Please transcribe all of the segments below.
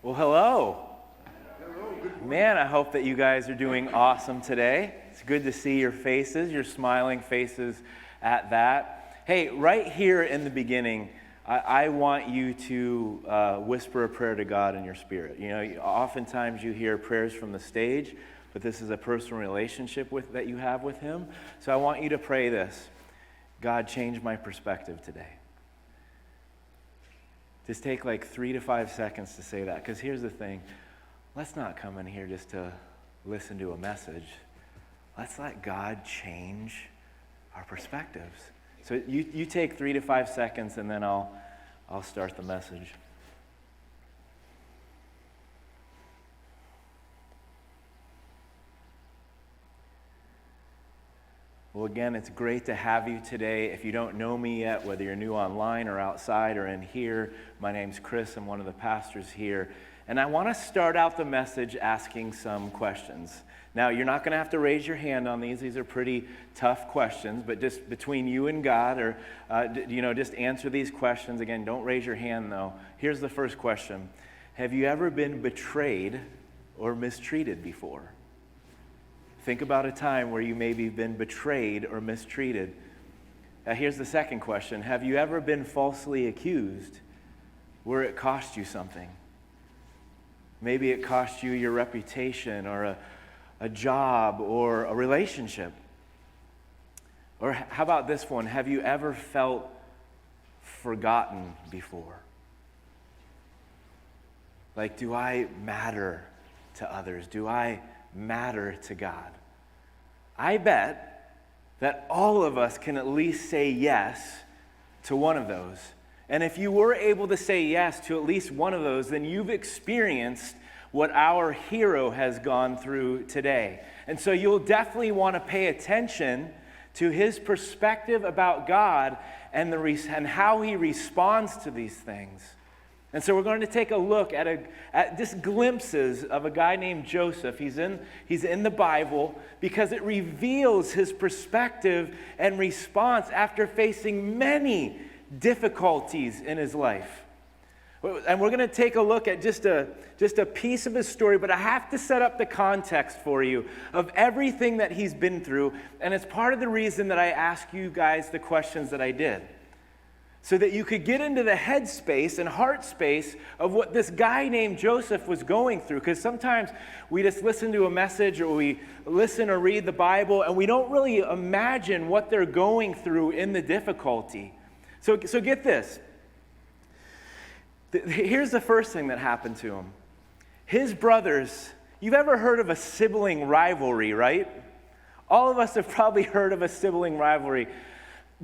Well, hello. Man, I hope that you guys are doing awesome today. It's good to see your faces, your smiling faces at that. Hey, right here in the beginning, I want you to whisper a prayer to God in your spirit. You know, oftentimes you hear prayers from the stage, but this is a personal relationship that you have with Him. So I want you to pray this: God, change my perspective today. Just take like 3 to 5 seconds to say that, because here's the thing. Let's not come in here just to listen to a message. Let's let God change our perspectives. So you take 3 to 5 seconds, and then I'll start the message. Well, again, it's great to have you today. If you don't know me yet, whether you're new online or outside or in here, my name's Chris. I'm one of the pastors here. And I want to start out the message asking some questions. Now, you're not going to have to raise your hand on these. These are pretty tough questions, but just between you and God, or, just answer these questions. Again, don't raise your hand, though. Here's the first question. Have you ever been betrayed or mistreated before? Think about a time where you maybe been betrayed or mistreated. Here's the second question. Have you ever been falsely accused where it cost you something? Maybe it cost you your reputation or a job or a relationship. Or how about this one? Have you ever felt forgotten before? Like, do I matter to others? Do I matter to God? I bet that all of us can at least say yes to one of those. And if you were able to say yes to at least one of those, then you've experienced what our hero has gone through today. And so you'll definitely want to pay attention to his perspective about God and how he responds to these things. And so we're going to take a look at just glimpses of a guy named Joseph. He's in the Bible because it reveals his perspective and response after facing many difficulties in his life. And we're going to take a look at just a piece of his story, but I have to set up the context for you of everything that he's been through. And it's part of the reason that I asked you guys the questions that I did, so that you could get into the headspace and heart space of what this guy named Joseph was going through. Because sometimes we just listen to a message, or we listen or read the Bible, and we don't really imagine what they're going through in the difficulty. So get this. Here's the first thing that happened to him. His brothers, you've ever heard of a sibling rivalry, right? All of us have probably heard of a sibling rivalry.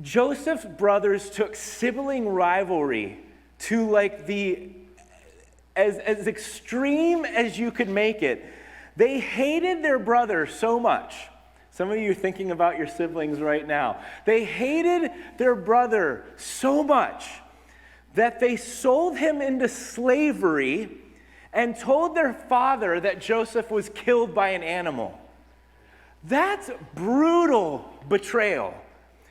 Joseph's brothers took sibling rivalry to like as extreme as you could make it. They hated their brother so much. Some of you are thinking about your siblings right now. They hated their brother so much that they sold him into slavery and told their father that Joseph was killed by an animal. That's brutal betrayal.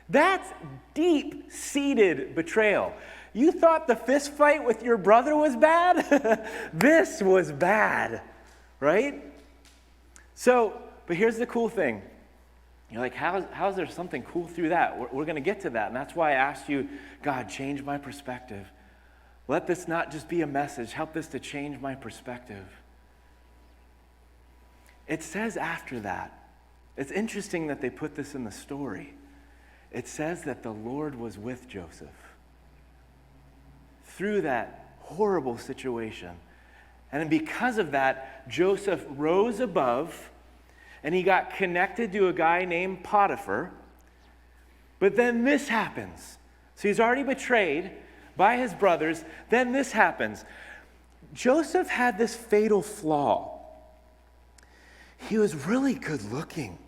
That's deep-seated betrayal. You thought the fist fight with your brother was bad? This was bad, right? But here's the cool thing. You're like, how's there something cool through that? We're going to get to that, and that's why I asked you, God, change my perspective. Let this not just be a message. Help this to change my perspective. It says after that, it's interesting that they put this in the story. It says that the Lord was with Joseph through that horrible situation. And because of that, Joseph rose above, and he got connected to a guy named Potiphar. But then this happens. So he's already betrayed by his brothers. Then this happens. Joseph had this fatal flaw. He was really good looking.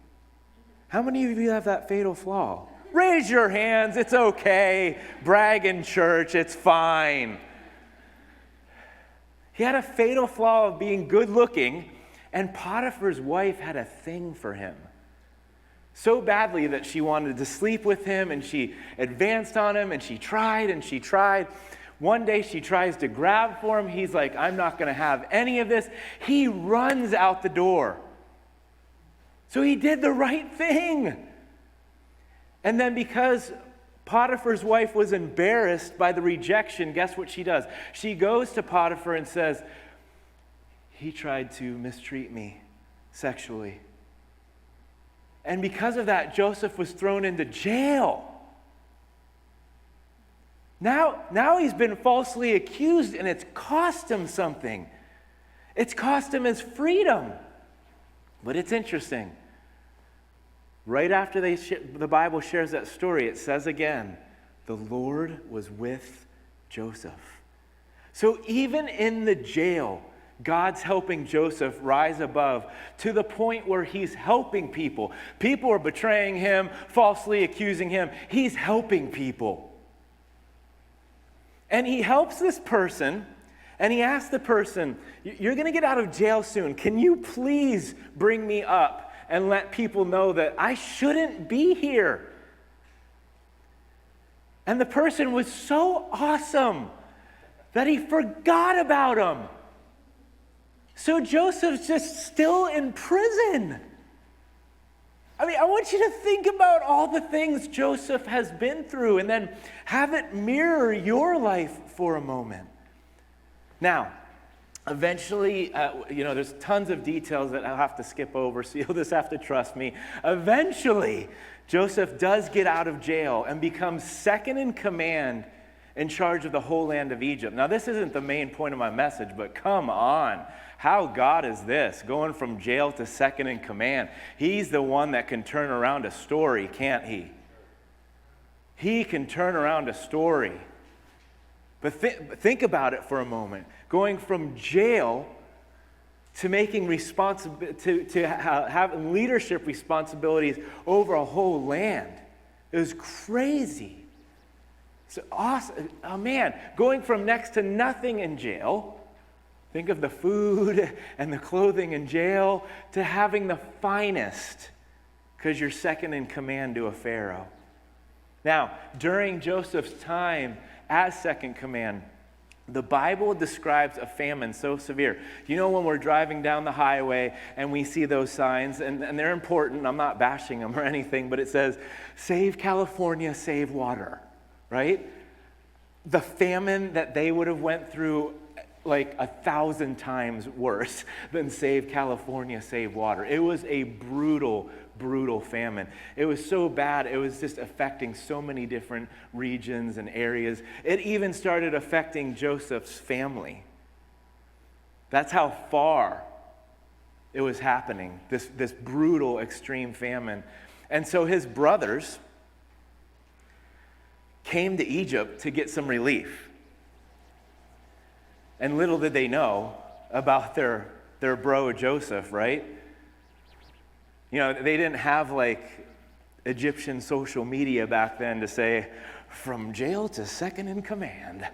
How many of you have that fatal flaw? Raise your hands. It's okay. Brag in church. It's fine. He had a fatal flaw of being good looking, and Potiphar's wife had a thing for him. So badly that she wanted to sleep with him, and she advanced on him, and she tried. One day she tries to grab for him. He's like, I'm not going to have any of this. He runs out the door. So he did the right thing. And then because Potiphar's wife was embarrassed by the rejection, guess what she does? She goes to Potiphar and says, he tried to mistreat me sexually. And because of that, Joseph was thrown into jail. Now he's been falsely accused, and it's cost him something. It's cost him his freedom. But it's interesting. Right after the Bible shares that story, it says again, the Lord was with Joseph. So even in the jail, God's helping Joseph rise above to the point where he's helping people. People are betraying him, falsely accusing him. He's helping people. And he helps this person, and he asks the person, you're going to get out of jail soon. Can you please bring me up and let people know that I shouldn't be here? And the person was so awesome that he forgot about him. So Joseph's just still in prison. I mean, I want you to think about all the things Joseph has been through and then have it mirror your life for a moment. Now, eventually, there's tons of details that I'll have to skip over, so you'll just have to trust me. Eventually, Joseph does get out of jail and becomes second in command in charge of the whole land of Egypt. Now, this isn't the main point of my message, but come on. How God is this? Going from jail to second in command. He's the one that can turn around a story, can't he? He can turn around a story. But think about it for a moment. Going from jail to making to having leadership responsibilities over a whole land. It was crazy. It's awesome. Oh man, going from next to nothing in jail, think of the food and the clothing in jail, to having the finest because you're second in command to a Pharaoh. Now, during Joseph's time as second command, the Bible describes a famine so severe. You know, when we're driving down the highway and we see those signs, and they're important, I'm not bashing them or anything, but it says, "Save California, save water," right? The famine that they would have went through like 1,000 times worse than Save California, Save Water. It was a brutal, brutal famine. It was so bad, it was just affecting so many different regions and areas. It even started affecting Joseph's family. That's how far it was happening, this brutal, extreme famine. And so his brothers came to Egypt to get some relief. And little did they know about their bro Joseph, right? You know, they didn't have like Egyptian social media back then to say, from jail to second in command,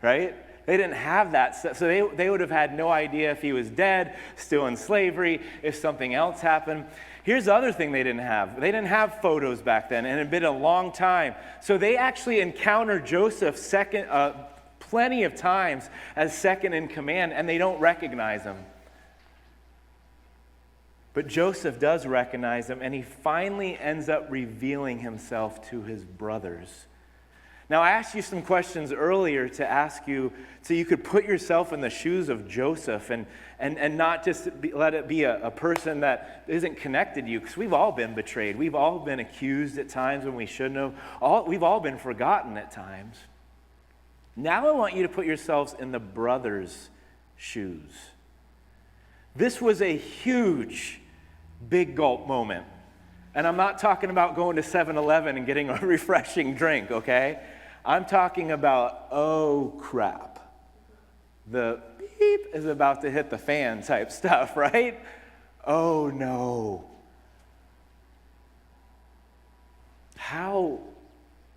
right? They didn't have that. So they would have had no idea if he was dead, still in slavery, if something else happened. Here's the other thing they didn't have. They didn't have photos back then, and it had been a long time. So they actually encountered Joseph plenty of times as second in command, and they don't recognize him. But Joseph does recognize him, and he finally ends up revealing himself to his brothers. Now, I asked you some questions earlier to ask you so you could put yourself in the shoes of Joseph and not just let it be a person that isn't connected to you, because we've all been betrayed. We've all been accused at times when we shouldn't have. We've all been forgotten at times. Now I want you to put yourselves in the brothers' shoes. This was a huge, big gulp moment. And I'm not talking about going to 7-Eleven and getting a refreshing drink, okay? I'm talking about, oh crap. The beep is about to hit the fan type stuff, right? Oh no. How?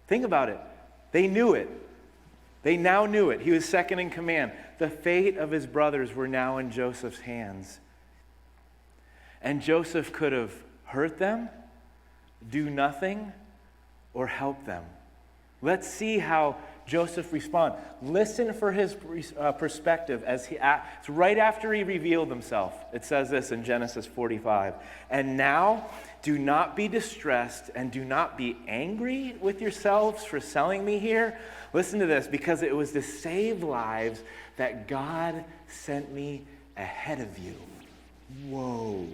Think about it. They knew it. They now knew it. He was second in command. The fate of his brothers were now in Joseph's hands. And Joseph could have hurt them, do nothing, or help them. Let's see how Joseph respond? Listen for his perspective as it's right after he revealed himself. It says this in Genesis 45. And now, do not be distressed and do not be angry with yourselves for selling me here. Listen to this, because it was to save lives that God sent me ahead of you. Whoa.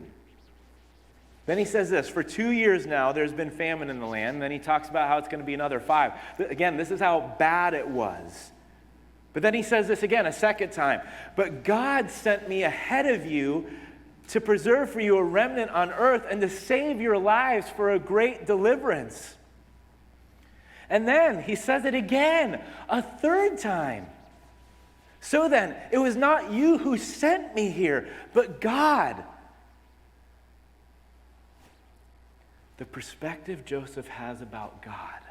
Then he says this, for 2 years now, there's been famine in the land. And then he talks about how it's going to be another 5. But again, this is how bad it was. But then he says this again, a second time. But God sent me ahead of you to preserve for you a remnant on earth and to save your lives for a great deliverance. And then he says it again, a third time. So then, it was not you who sent me here, but God. The perspective Joseph has about God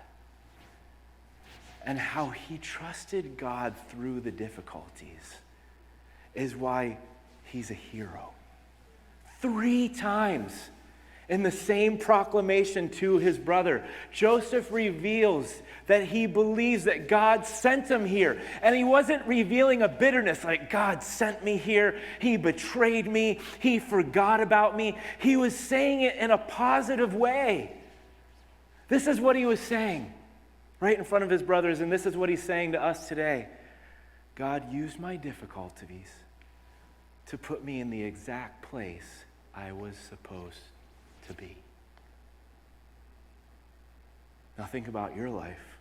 and how he trusted God through the difficulties is why he's a hero. 3 times in the same proclamation to his brother, Joseph reveals that he believes that God sent him here. And he wasn't revealing a bitterness like, God sent me here, he betrayed me, he forgot about me. He was saying it in a positive way. This is what he was saying right in front of his brothers, and this is what he's saying to us today. God used my difficulties to put me in the exact place I was supposed to be. Now think about your life.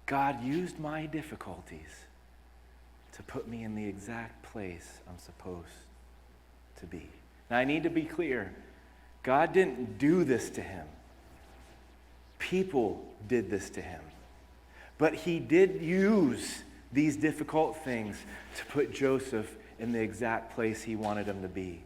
God used my difficulties to put me in the exact place I'm supposed to be. Now I need to be clear. God didn't do this to him. People did this to him. But he did use these difficult things to put Joseph in the exact place he wanted him to be.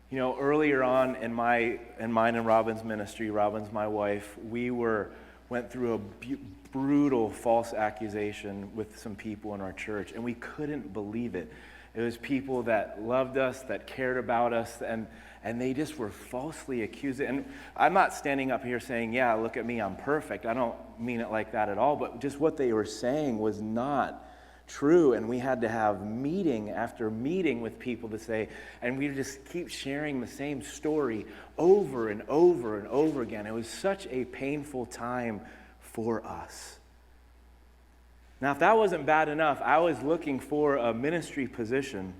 You know, earlier on in mine and Robin's ministry, Robin's my wife, we went through a brutal false accusation with some people in our church, and we couldn't believe it. It was people that loved us, that cared about us, and they just were falsely accused. And I'm not standing up here saying, yeah, look at me, I'm perfect. I don't mean it like that at all, but just what they were saying was not true, and we had to have meeting after meeting with people to say, and we just keep sharing the same story over and over and over again. It was such a painful time for us. Now, if that wasn't bad enough, I was looking for a ministry position,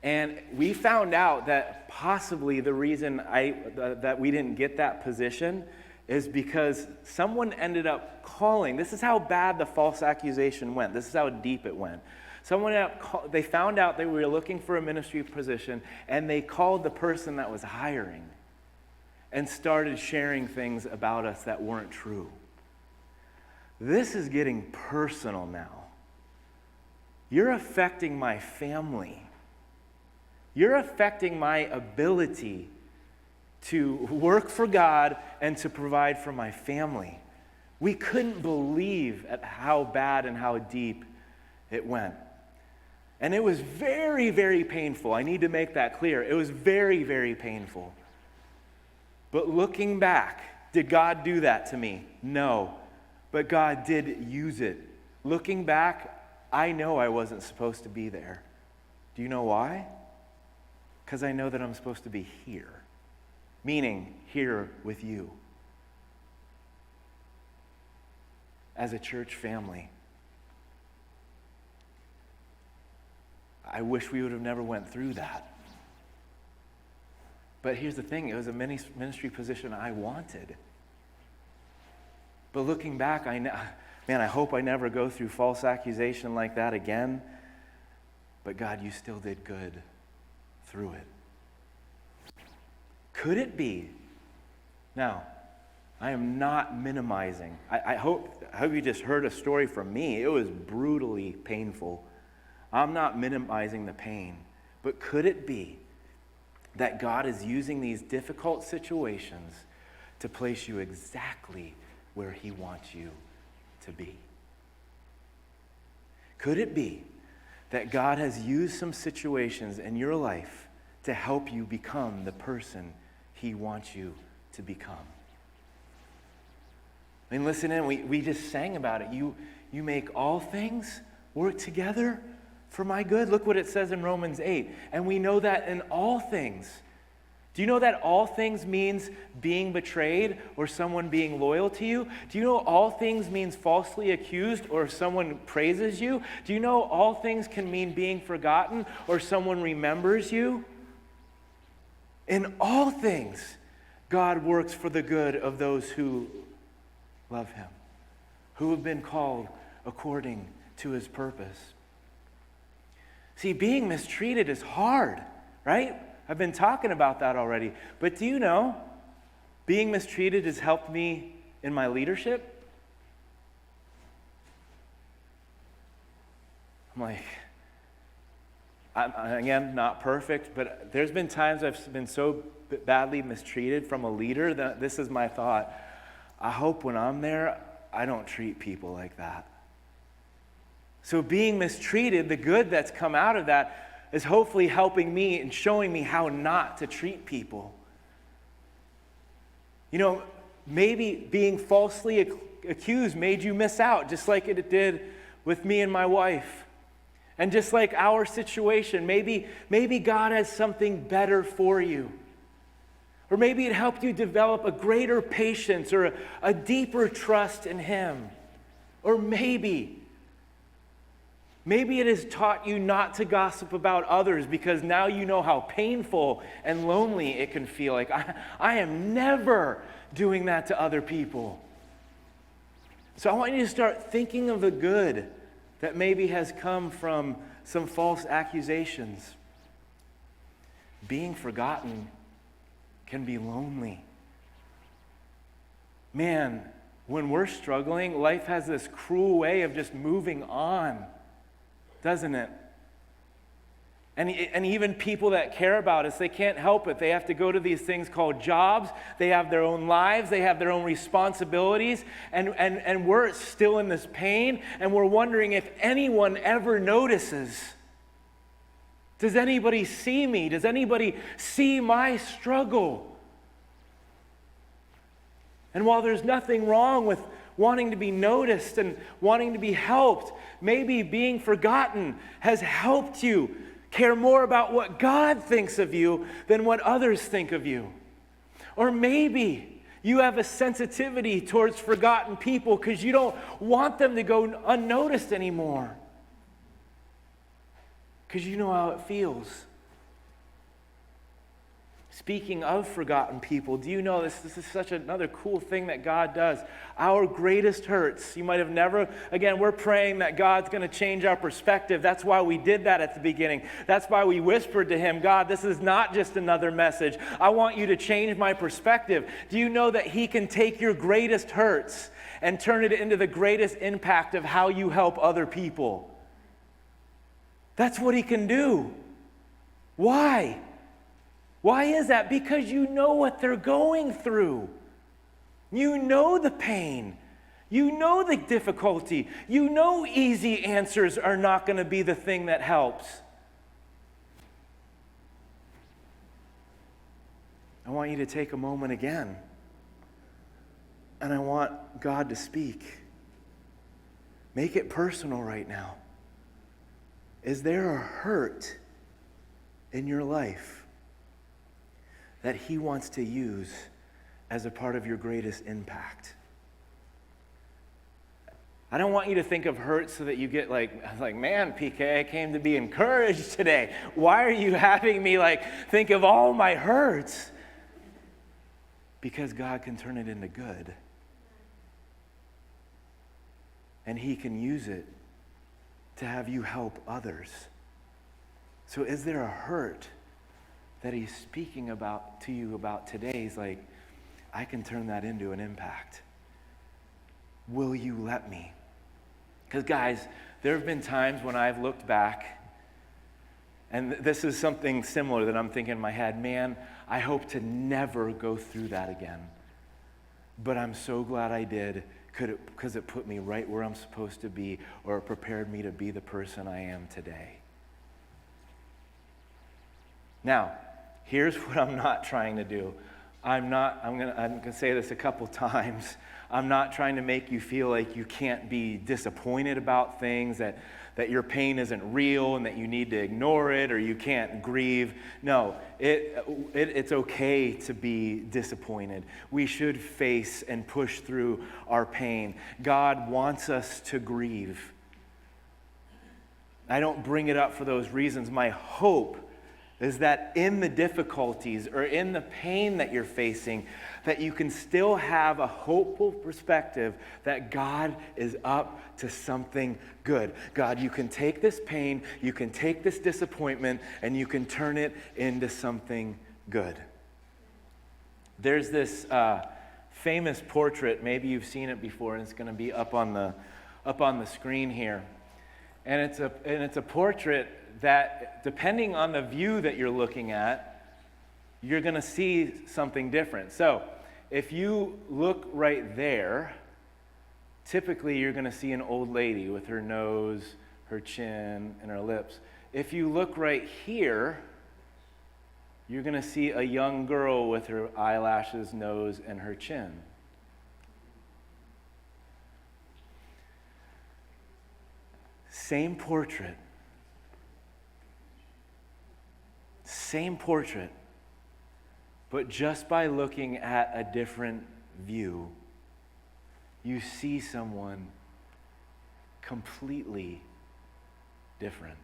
and we found out that possibly the reason that we didn't get that position is because someone ended up calling. This is how bad the false accusation went. This is how deep it went. They found out they were looking for a ministry position, and they called the person that was hiring and started sharing things about us that weren't true. This is getting personal now. You're affecting my family. You're affecting my ability to work for God and to provide for my family. We couldn't believe at how bad and how deep it went. And it was very, very painful. I need to make that clear. It was very, very painful. But looking back, did God do that to me? No. But God did use it. Looking back, I know I wasn't supposed to be there. Do you know why? Because I know that I'm supposed to be here. Meaning, here with you. As a church family. I wish we would have never went through that. But here's the thing, it was a ministry position I wanted. But looking back, I hope I never go through false accusation like that again. But God, you still did good through it. Could it be? Now, I am not minimizing. I hope you just heard a story from me. It was brutally painful. I'm not minimizing the pain. But could it be that God is using these difficult situations to place you exactly where he wants you to be? Could it be that God has used some situations in your life to help you become the person he wants you to become. I mean, listen in, we just sang about it. You make all things work together for my good. Look what it says in Romans 8. And we know that in all things. Do you know that all things means being betrayed or someone being loyal to you? Do you know all things means falsely accused or someone praises you? Do you know all things can mean being forgotten or someone remembers you? In all things, God works for the good of those who love him, who have been called according to his purpose. See, being mistreated is hard, right? I've been talking about that already. But do you know, being mistreated has helped me in my leadership? I'm like, I'm again, not perfect, but there's been times I've been so badly mistreated from a leader that this is my thought. I hope when I'm there, I don't treat people like that. So being mistreated, the good that's come out of that is hopefully helping me and showing me how not to treat people. You know, maybe being falsely accused made you miss out, just like it did with me and my wife. And just like our situation, maybe God has something better for you. Or maybe it helped you develop a greater patience or a deeper trust in him. Or maybe it has taught you not to gossip about others because now you know how painful and lonely it can feel. Like, I am never doing that to other people. So I want you to start thinking of the good that maybe has come from some false accusations. Being forgotten can be lonely. Man, when we're struggling, life has this cruel way of just moving on, doesn't it? And even people that care about us, they can't help it. They have to go to these things called jobs. They have their own lives. They have their own responsibilities. And we're still in this pain, and we're wondering if anyone ever notices. Does anybody see me? Does anybody see my struggle? And while there's nothing wrong with wanting to be noticed and wanting to be helped, maybe being forgotten has helped you care more about what God thinks of you than what others think of you. Or maybe you have a sensitivity towards forgotten people because you don't want them to go unnoticed anymore. Because you know how it feels. Speaking of forgotten people, do you know this is such another cool thing that God does? Our greatest hurts, you might have never, again, we're praying that God's going to change our perspective. That's why we did that at the beginning. That's why we whispered to him, God, this is not just another message. I want you to change my perspective. Do you know that he can take your greatest hurts and turn it into the greatest impact of how you help other people? That's what he can do. Why? Why is that? Because you know what they're going through. You know the pain. You know the difficulty. You know easy answers are not going to be the thing that helps. I want you to take a moment again. And I want God to speak. Make it personal right now. Is there a hurt in your life that he wants to use as a part of your greatest impact? I don't want you to think of hurt so that you get like, man, PK, I came to be encouraged today. Why are you having me think of all my hurts? Because God can turn it into good. And he can use it to have you help others. So is there a hurt that he's speaking about to you about today? He's like, I can turn that into an impact. Will you let me? Because guys, there have been times when I've looked back, and this is something similar that I'm thinking in my head, man, I hope to never go through that again. But I'm so glad I did, because it put me right where I'm supposed to be, or it prepared me to be the person I am today. Now, here's what I'm not trying to do. I'm gonna say this a couple times. I'm not trying to make you feel like you can't be disappointed about things, that your pain isn't real and that you need to ignore it or you can't grieve. No, it's okay to be disappointed. We should face and push through our pain. God wants us to grieve. I don't bring it up for those reasons. My hope is that in the difficulties or in the pain that you're facing, that you can still have a hopeful perspective that God is up to something good. God, you can take this pain, you can take this disappointment, and you can turn it into something good. There's this famous portrait, maybe you've seen it before, and it's going to be up on the screen here. And it's a portrait that, depending on the view that you're looking at, you're going to see something different. So, if you look right there, typically you're going to see an old lady with her nose, her chin, and her lips. If you look right here, you're going to see a young girl with her eyelashes, nose, and her chin. Same portrait. Same portrait. But just by looking at a different view, you see someone completely different.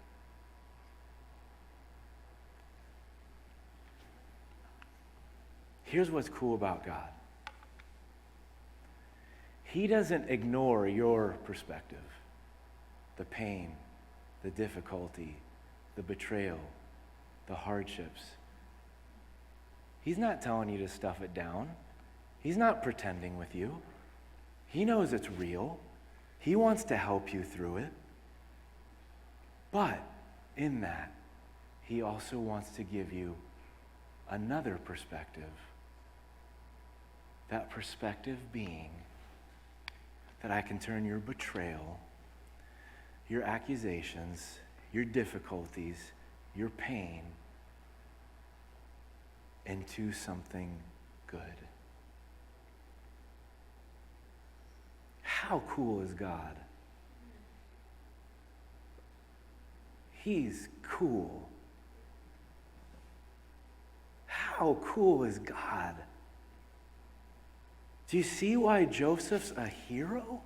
Here's what's cool about God. He doesn't ignore your perspective, the pain, the difficulty, the betrayal, the hardships. He's not telling you to stuff it down. He's not pretending with you. He knows it's real. He wants to help you through it. But in that, he also wants to give you another perspective. That perspective being that I can turn your betrayal, your accusations, your difficulties, your pain into something good. How cool is God? He's cool. How cool is God? Do you see why Joseph's a hero?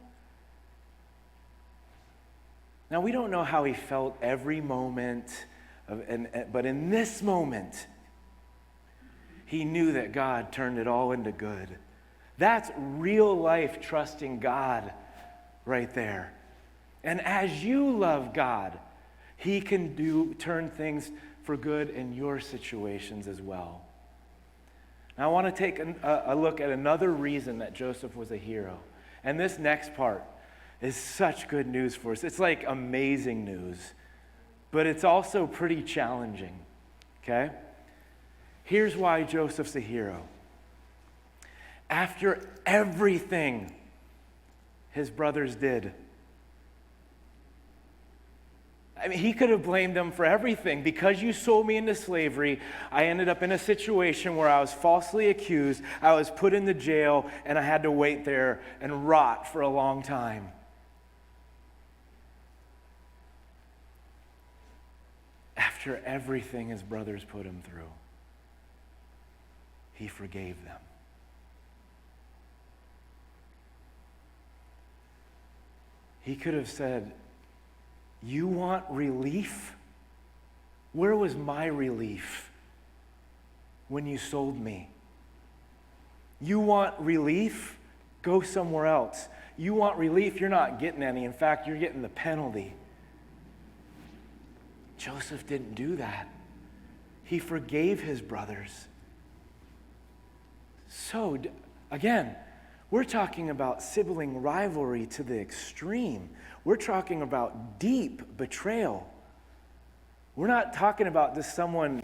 Now, we don't know how he felt every moment, but in this moment, he knew that God turned it all into good. That's real life trusting God right there. And as you love God, he can turn things for good in your situations as well. Now, I want to take a look at another reason that Joseph was a hero. And this next part is such good news for us. It's like amazing news, but it's also pretty challenging, okay? Here's why Joseph's a hero. After everything his brothers did, I mean, he could have blamed them for everything. Because you sold me into slavery, I ended up in a situation where I was falsely accused, I was put into jail, and I had to wait there and rot for a long time. After everything his brothers put him through, he forgave them. He could have said, "You want relief? Where was my relief when you sold me? You want relief? Go somewhere else. You want relief? You're not getting any. In fact, you're getting the penalty." Joseph didn't do that. He forgave his brothers. So, again, we're talking about sibling rivalry to the extreme. We're talking about deep betrayal. We're not talking about just someone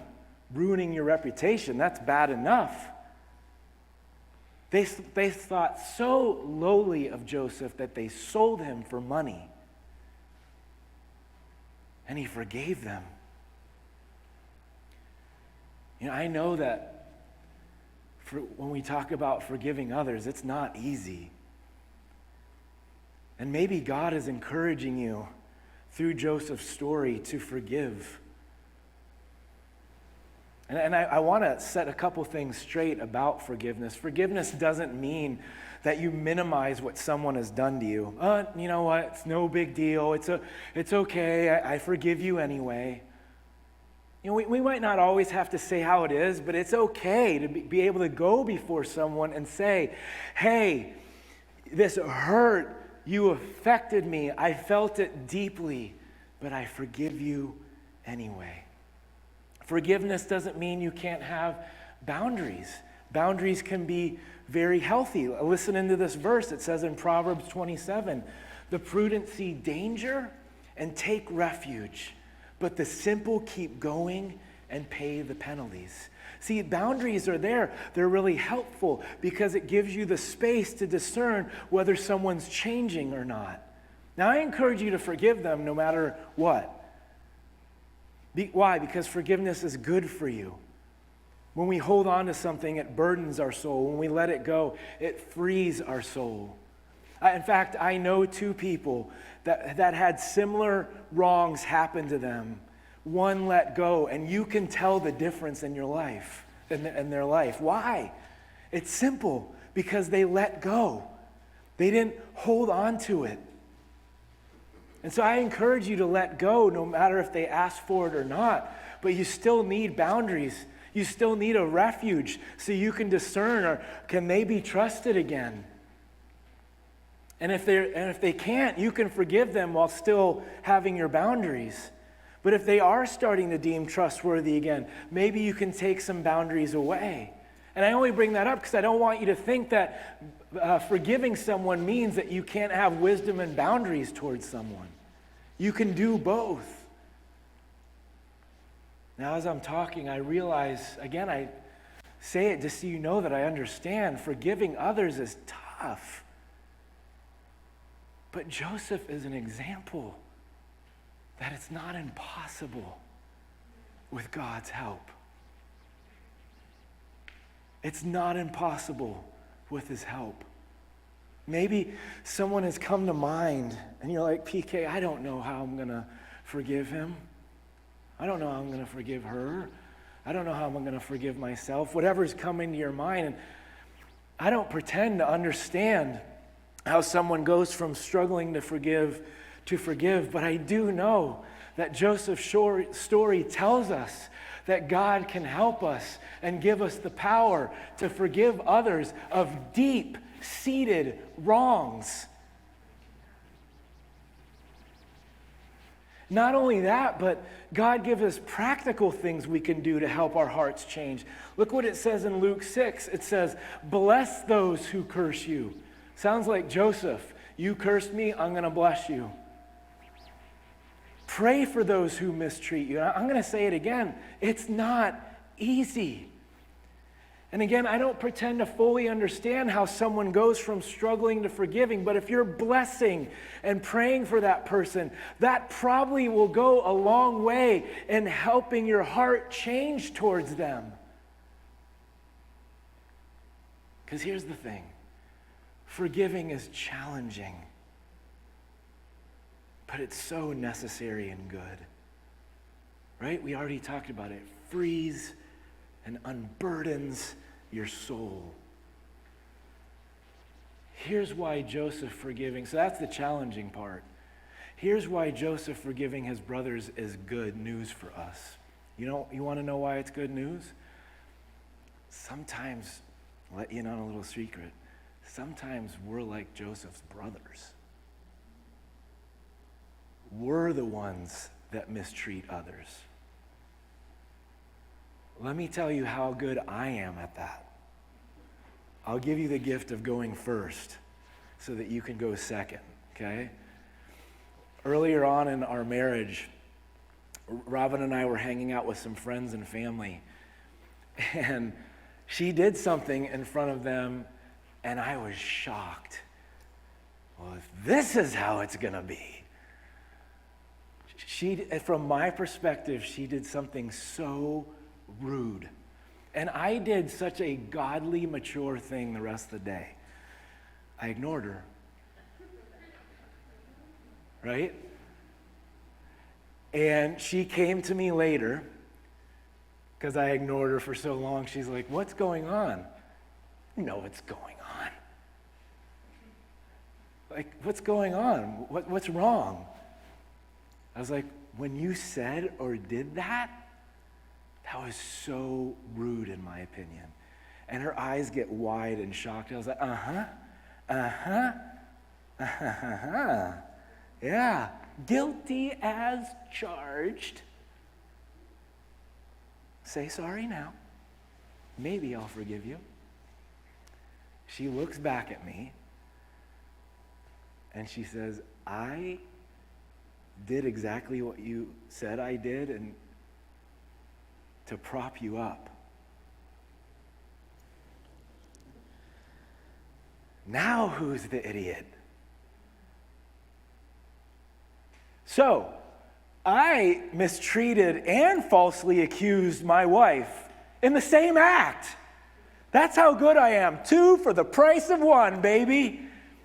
ruining your reputation. That's bad enough. They thought so lowly of Joseph that they sold him for money. And he forgave them. I know that when we talk about forgiving others, it's not easy. And maybe God is encouraging you through Joseph's story to forgive. And I want to set a couple things straight about forgiveness. Forgiveness doesn't mean that you minimize what someone has done to you. You know what? It's no big deal. It's okay. I forgive you anyway. We might not always have to say how it is, but it's okay to be able to go before someone and say, hey, this hurt. You affected me. I felt it deeply, but I forgive you anyway. Forgiveness doesn't mean you can't have boundaries. Boundaries can be very healthy. Listen into this verse. It says in Proverbs 27, the prudent see danger and take refuge, but the simple keep going and pay the penalties. See, boundaries are there. They're really helpful because it gives you the space to discern whether someone's changing or not. Now, I encourage you to forgive them no matter what. Why? Because forgiveness is good for you. When we hold on to something, it burdens our soul. When we let it go, it frees our soul. In fact, I know two people that had similar wrongs happen to them. One let go, and you can tell the difference in your life, in their life. Why? It's simple, because they let go. They didn't hold on to it. And so I encourage you to let go, no matter if they ask for it or not. But you still need boundaries. You still need a refuge so you can discern, or can they be trusted again? And if they can't, you can forgive them while still having your boundaries. But if they are starting to deem trustworthy again, maybe you can take some boundaries away. And I only bring that up because I don't want you to think that forgiving someone means that you can't have wisdom and boundaries towards someone. You can do both. Now, as I'm talking, I realize, again, I say it just so you know that I understand. Forgiving others is tough. But Joseph is an example that it's not impossible with God's help. It's not impossible with his help. Maybe someone has come to mind and you're like, PK, I don't know how I'm going to forgive him. I don't know how I'm going to forgive her. I don't know how I'm going to forgive myself. Whatever's coming to your mind. And I don't pretend to understand how someone goes from struggling to forgive, but I do know that Joseph's story tells us that God can help us and give us the power to forgive others of deep-seated wrongs. Not only that, but God gives us practical things we can do to help our hearts change. Look what it says in Luke 6. It says, bless those who curse you. Sounds like Joseph. You cursed me, I'm going to bless you. Pray for those who mistreat you. I'm going to say it again. It's not easy. And again, I don't pretend to fully understand how someone goes from struggling to forgiving, but if you're blessing and praying for that person, that probably will go a long way in helping your heart change towards them. Because here's the thing. Forgiving is challenging, but it's so necessary and good. Right? We already talked about it. It frees and unburdens your soul. Here's why Joseph forgiving, so that's the challenging part. Here's why Joseph forgiving his brothers is good news for us. You want to know why it's good news? Sometimes, I'll let you in on a little secret, sometimes we're like Joseph's brothers. We're the ones that mistreat others. Let me tell you how good I am at that. I'll give you the gift of going first so that you can go second, okay? Earlier on in our marriage, Robin and I were hanging out with some friends and family, and she did something in front of them, and I was shocked. Well, if this is how it's going to be. From my perspective, she did something so rude. And I did such a godly, mature thing the rest of the day. I ignored her. Right? And she came to me later, because I ignored her for so long. She's like, what's going on? You know what's going on. Like, what's going on? What's wrong? I was like, when you said or did that, that was so rude in my opinion. And her eyes get wide and shocked. I was like, yeah, guilty as charged. Say sorry now. Maybe I'll forgive you. She looks back at me and she says, I did exactly what you said I did and to prop you up. Now who's the idiot? So, I mistreated and falsely accused my wife in the same act. That's how good I am. 2 for the price of 1, baby.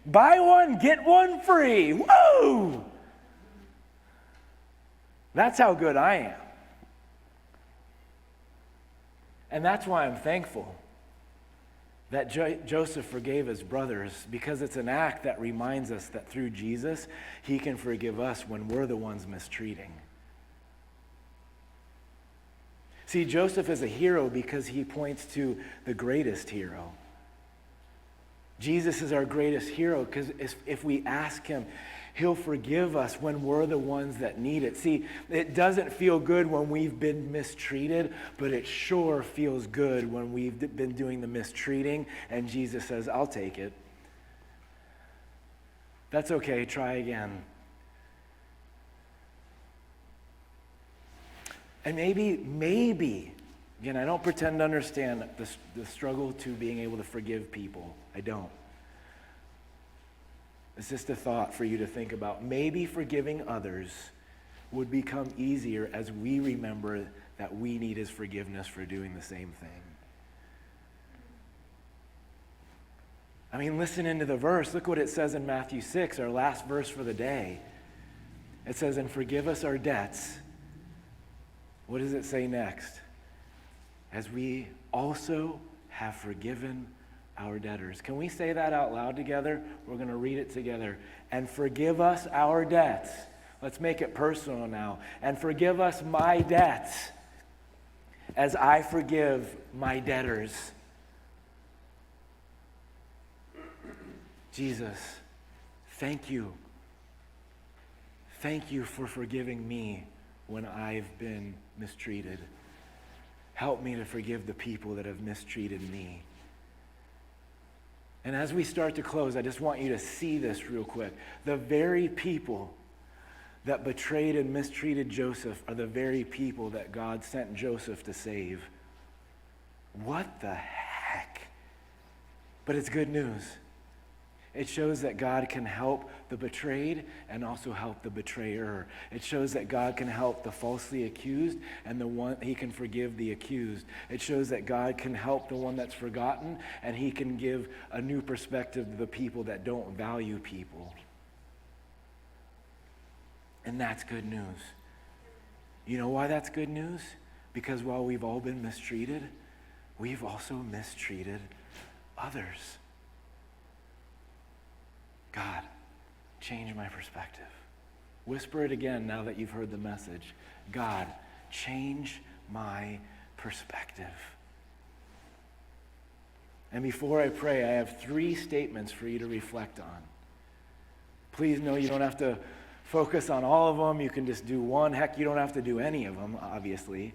Buy 1, get 1 free. Woo! That's how good I am. And that's why I'm thankful that Joseph forgave his brothers, because it's an act that reminds us that through Jesus, he can forgive us when we're the ones mistreating. See, Joseph is a hero because he points to the greatest hero. Jesus is our greatest hero because if we ask him, he'll forgive us when we're the ones that need it. See, it doesn't feel good when we've been mistreated, but it sure feels good when we've been doing the mistreating, and Jesus says, I'll take it. That's okay, try again. And maybe, again, I don't pretend to understand the struggle to being able to forgive people. I don't. It's just a thought for you to think about. Maybe forgiving others would become easier as we remember that we need his forgiveness for doing the same thing. I mean, listen into the verse. Look what it says in Matthew 6, our last verse for the day. It says, and forgive us our debts. What does it say next? As we also have forgiven our debtors. Can we say that out loud together? We're going to read it together. And forgive us our debts. Let's make it personal now. And forgive us my debts as I forgive my debtors. Jesus, thank you. Thank you for forgiving me when I've been mistreated. Help me to forgive the people that have mistreated me. And as we start to close, I just want you to see this real quick. The very people that betrayed and mistreated Joseph are the very people that God sent Joseph to save. What the heck? But it's good news. It shows that God can help the betrayed and also help the betrayer. It shows that God can help the falsely accused and he can forgive the accused. It shows that God can help the one that's forgotten and he can give a new perspective to the people that don't value people. And that's good news. You know why that's good news? Because while we've all been mistreated, we've also mistreated others. God, change my perspective. Whisper it again now that you've heard the message. God, change my perspective. And before I pray, I have 3 statements for you to reflect on. Please know you don't have to focus on all of them. You can just do one. Heck, you don't have to do any of them, obviously.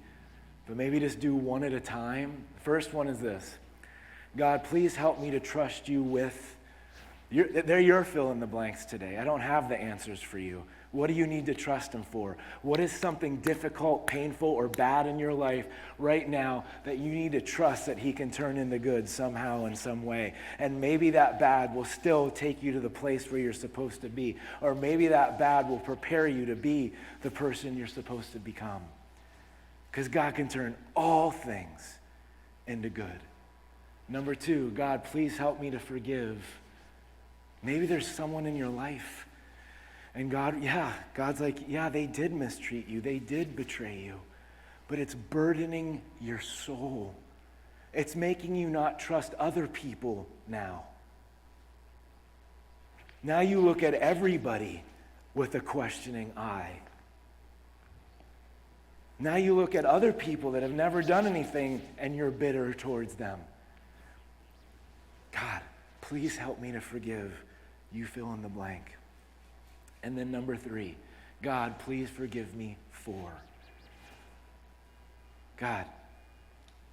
But maybe just do one at a time. First one is this. God, please help me to trust you with they're your fill in the blanks today. I don't have the answers for you. What do you need to trust him for? What is something difficult, painful, or bad in your life right now that you need to trust that he can turn into good somehow in some way? And maybe that bad will still take you to the place where you're supposed to be. Or maybe that bad will prepare you to be the person you're supposed to become. Because God can turn all things into good. Number 2, God, please help me to forgive. Maybe there's someone in your life, and God's like, yeah, they did mistreat you, they did betray you, but it's burdening your soul. It's making you not trust other people now. Now you look at everybody with a questioning eye. Now you look at other people that have never done anything and you're bitter towards them. God, please help me to forgive. You fill in the blank. And then number 3, God, please forgive me for. God,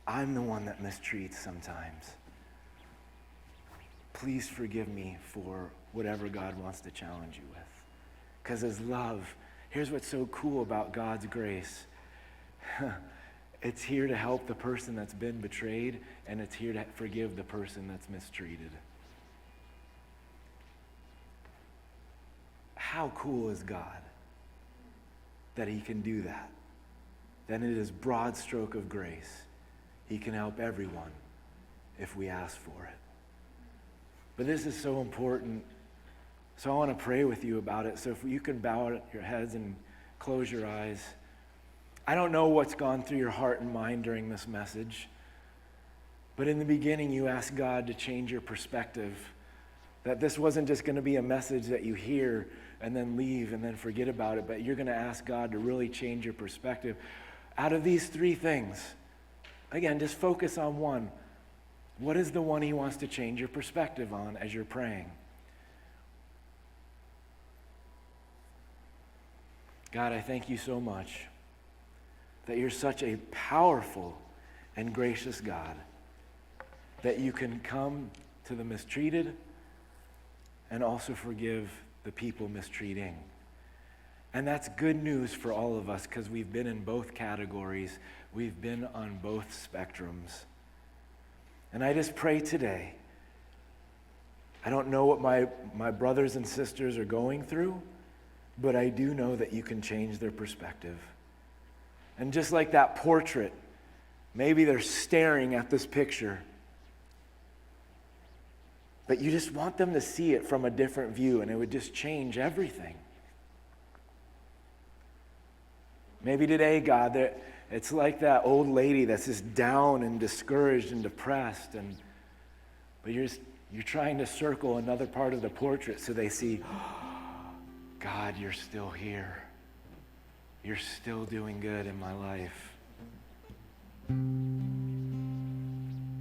I'm the one that mistreats sometimes. Please forgive me for whatever God wants to challenge you with. Because His love, here's what's so cool about God's grace. It's here to help the person that's been betrayed, and it's here to forgive the person that's mistreated. How cool is God that He can do that? Then in His broad stroke of grace, He can help everyone if we ask for it. But this is so important. So I want to pray with you about it. So if you can bow your heads and close your eyes. I don't know what's gone through your heart and mind during this message, but in the beginning you asked God to change your perspective, that this wasn't just going to be a message that you hear and then leave and then forget about it, but you're going to ask God to really change your perspective. Out of these 3 things, again, just focus on one. What is the one He wants to change your perspective on as you're praying? God, I thank you so much that you're such a powerful and gracious God, that you can come to the mistreated and also forgive the people mistreating. And that's good news for all of us because we've been in both categories. We've been on both spectrums. And I just pray today, I don't know what my brothers and sisters are going through, but I do know that you can change their perspective. And just like that portrait, maybe they're staring at this picture, but you just want them to see it from a different view, and it would just change everything. Maybe today, God, it's like that old lady that's just down and discouraged and depressed, but you're trying to circle another part of the portrait so they see, God, you're still here. You're still doing good in my life.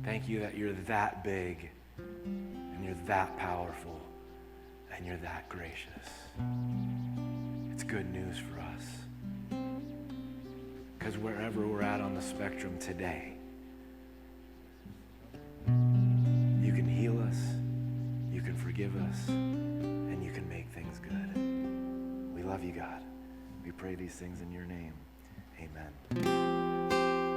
Thank you that you're that big, and you're that powerful, and you're that gracious. It's good news for us. Because wherever we're at on the spectrum today, you can heal us, you can forgive us, and you can make things good. We love you, God. We pray these things in your name. Amen.